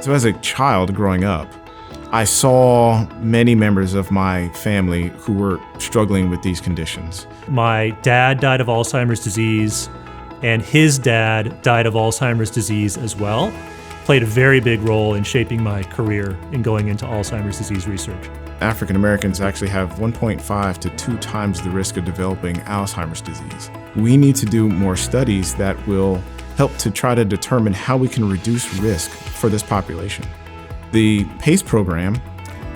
So as a child growing up, I saw many members of my family who were struggling with these conditions. My dad died of Alzheimer's disease, and his dad died of Alzheimer's disease as well. Played a very big role in shaping my career in going into Alzheimer's disease research. African Americans actually have 1.5 to 2 times the risk of developing Alzheimer's disease. We need to do more studies that will help to try to determine how we can reduce risk for this population. The PACE program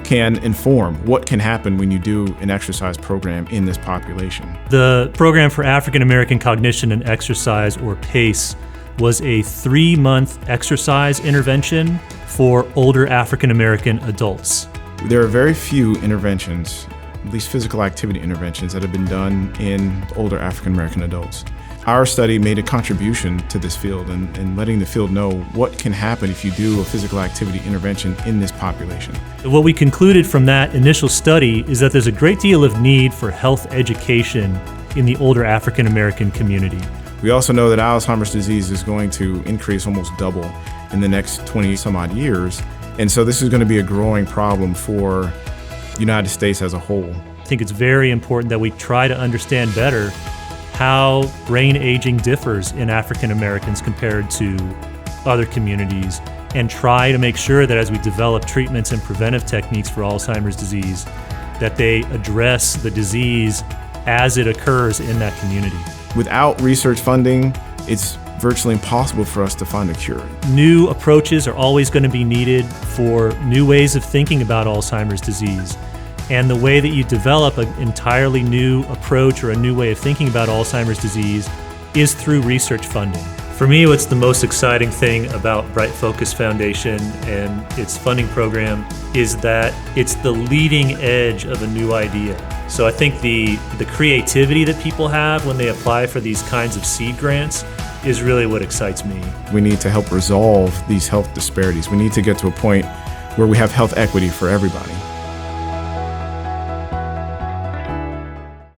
can inform what can happen when you do an exercise program in this population. The Program for African American Cognition and Exercise, or PACE, was a 3-month exercise intervention for older African American adults. There are very few interventions, at least physical activity interventions, that have been done in older African American adults. Our study made a contribution to this field and letting the field know what can happen if you do a physical activity intervention in this population. What we concluded from that initial study is that there's a great deal of need for health education in the older African American community. We also know that Alzheimer's disease is going to increase almost double in the next 20 some odd years. And so this is going to be a growing problem for the United States as a whole. I think it's very important that we try to understand better how brain aging differs in African Americans compared to other communities, and try to make sure that as we develop treatments and preventive techniques for Alzheimer's disease, that they address the disease as it occurs in that community. Without research funding, it's virtually impossible for us to find a cure. New approaches are always going to be needed for new ways of thinking about Alzheimer's disease. And the way that you develop an entirely new approach or a new way of thinking about Alzheimer's disease is through research funding. For me, what's the most exciting thing about Bright Focus Foundation and its funding program is that it's the leading edge of a new idea. So I think the creativity that people have when they apply for these kinds of seed grants is really what excites me. We need to help resolve these health disparities. We need to get to a point where we have health equity for everybody.